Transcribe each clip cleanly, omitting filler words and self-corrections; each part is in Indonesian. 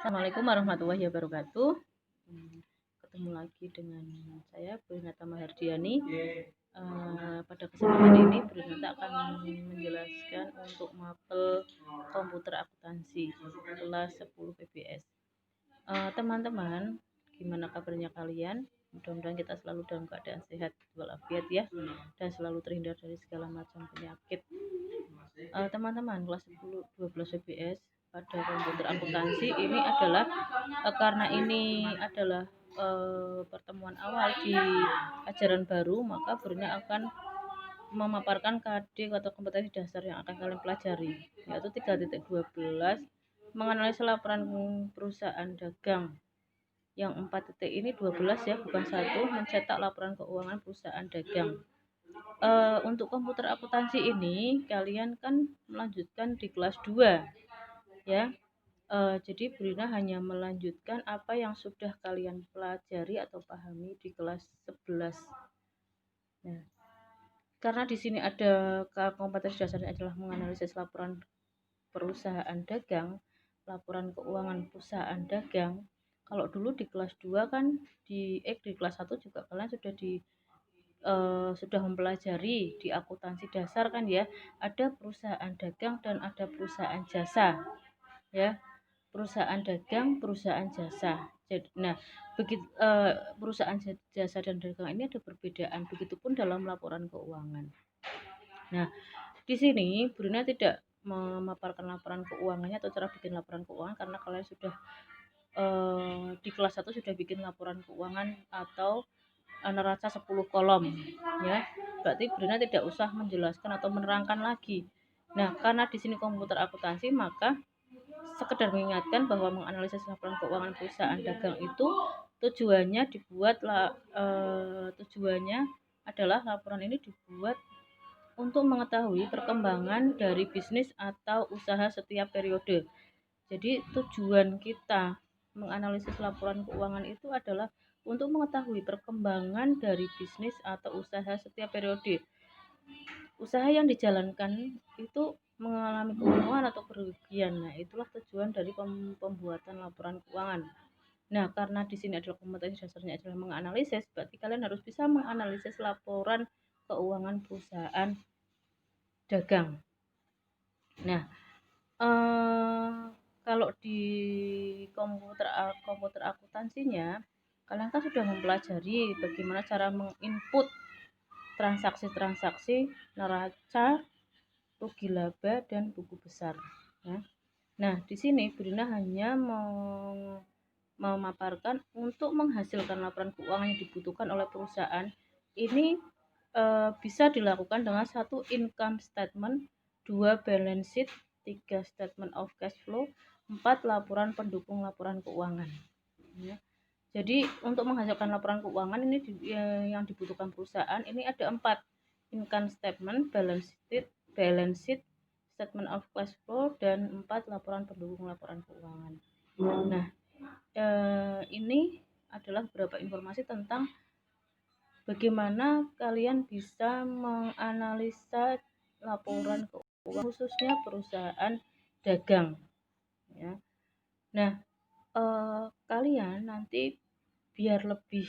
Assalamualaikum warahmatullahi wabarakatuh. Ketemu lagi dengan saya Bu Renata Mahardiani. Pada kesempatan ini Bu Renata akan menjelaskan untuk mapel komputer akuntansi kelas 10 PBS. Teman-teman, gimana kabarnya kalian? Mudah-mudahan kita selalu dalam keadaan sehat walafiat ya, dan selalu terhindar dari segala macam penyakit. Teman-teman, kelas 10 12 PBS pada komputer akuntansi ini adalah karena ini adalah pertemuan awal di ajaran baru, maka Bruna akan memaparkan KD atau kompetensi dasar yang akan kalian pelajari, yaitu 3.12 menganalisa laporan perusahaan dagang. Yang 4 titik ini 12 ya, bukan 1, mencetak laporan keuangan perusahaan dagang. Untuk komputer akuntansi ini kalian kan melanjutkan di kelas 2 ya. Jadi Brina hanya melanjutkan apa yang sudah kalian pelajari atau pahami di kelas 11. Nah, karena di sini ada kompetensi dasarnya adalah menganalisis laporan perusahaan dagang, laporan keuangan perusahaan dagang. Kalau dulu di kelas 2 kan di kelas 1 juga kalian sudah mempelajari di akuntansi dasar kan ya, ada perusahaan dagang dan ada perusahaan jasa ya, perusahaan dagang, perusahaan jasa. Nah, begitu perusahaan jasa dan dagang ini ada perbedaan, begitupun dalam laporan keuangan. Nah, di sini Bruna tidak memaparkan laporan keuangannya atau cara bikin laporan keuangan karena kalian sudah di kelas 1 sudah bikin laporan keuangan atau neraca 10 kolom ya. Berarti Bruna tidak usah menjelaskan atau menerangkan lagi. Nah, karena di sini komputer akuntansi, maka sekedar mengingatkan bahwa menganalisis laporan keuangan perusahaan dagang itu tujuannya adalah laporan ini dibuat untuk mengetahui perkembangan dari bisnis atau usaha setiap periode. Jadi tujuan kita menganalisis laporan keuangan itu adalah untuk mengetahui perkembangan dari bisnis atau usaha setiap periode. Usaha yang dijalankan itu mengalami keuntungan atau kerugian. Nah, itulah tujuan dari pembuatan laporan keuangan. Nah, karena di sini adalah kompetensi dasarnya adalah menganalisis, berarti kalian harus bisa menganalisis laporan keuangan perusahaan dagang. Nah, kalau di komputer akuntansinya, kalian kan sudah mempelajari bagaimana cara menginput transaksi-transaksi, neraca, rugi laba, dan buku besar. Nah, di sini Brina hanya memaparkan untuk menghasilkan laporan keuangan yang dibutuhkan oleh perusahaan. Ini bisa dilakukan dengan 1 income statement, 2 balance sheet, 3 statement of cash flow, 4 laporan pendukung laporan keuangan. Ya. Jadi untuk menghasilkan laporan keuangan ini yang dibutuhkan perusahaan ini ada 4 income statement, balance sheet, statement of cash flow, dan 4 laporan pendukung laporan keuangan. Nah, ini adalah beberapa informasi tentang bagaimana kalian bisa menganalisa laporan keuangan khususnya perusahaan dagang ya. Nah, kalian nanti biar lebih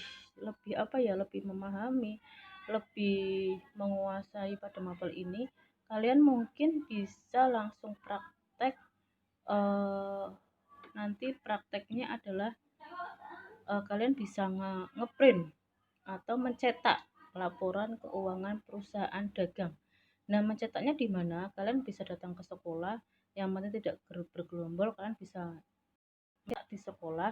memahami, lebih menguasai pada mapel ini, kalian mungkin bisa langsung praktek. Nanti prakteknya adalah kalian bisa ngeprint atau mencetak laporan keuangan perusahaan dagang. Nah, mencetaknya di mana? Kalian bisa datang ke sekolah, yang penting tidak bergelombol, kalian bisa di sekolah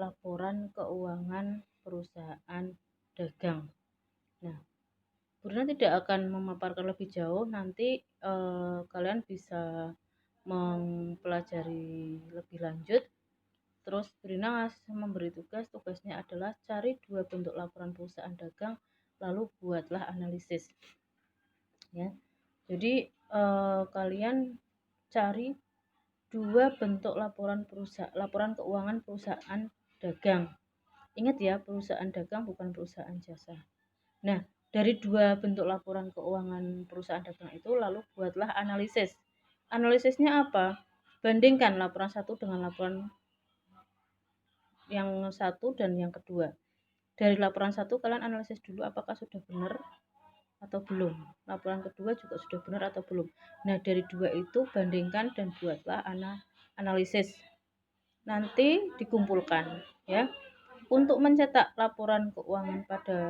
laporan keuangan perusahaan dagang. Nah, Bruna tidak akan memaparkan lebih jauh, nanti kalian bisa mempelajari lebih lanjut. Terus Brina memberi tugasnya adalah cari 2 bentuk laporan perusahaan dagang, lalu buatlah analisis ya. Jadi kalian cari 2 bentuk laporan keuangan perusahaan dagang. Ingat ya, perusahaan dagang bukan perusahaan jasa. Nah, dari 2 bentuk laporan keuangan perusahaan dagang itu lalu buatlah analisis. Analisisnya apa? Bandingkan laporan 1 dengan laporan yang satu dan yang kedua. Dari laporan satu kalian analisis dulu apakah sudah benar atau belum. Laporan kedua juga sudah benar atau belum. Nah, dari dua itu bandingkan dan buatlah analisis. Nanti dikumpulkan ya. Untuk mencetak laporan keuangan pada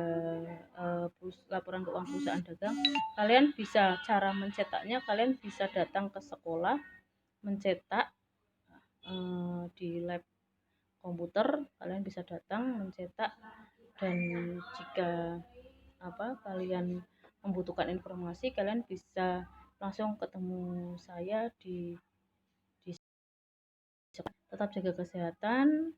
laporan keuangan perusahaan dagang, kalian bisa cara mencetaknya kalian bisa datang ke sekolah mencetak di lab komputer, kalian bisa datang mencetak, dan jika kalian membutuhkan informasi kalian bisa langsung ketemu saya di tetap jaga kesehatan,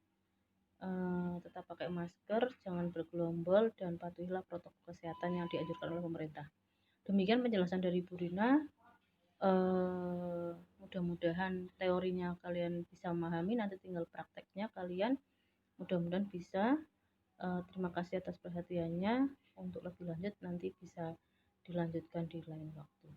tetap pakai masker, jangan bergelombol, dan patuhilah protokol kesehatan yang dianjurkan oleh pemerintah. Demikian penjelasan dari Bu Rina. Mudah-mudahan teorinya kalian bisa memahami, nanti tinggal prakteknya kalian mudah-mudahan bisa. Terima kasih atas perhatiannya. Untuk lebih lanjut nanti bisa dilanjutkan di lain waktu.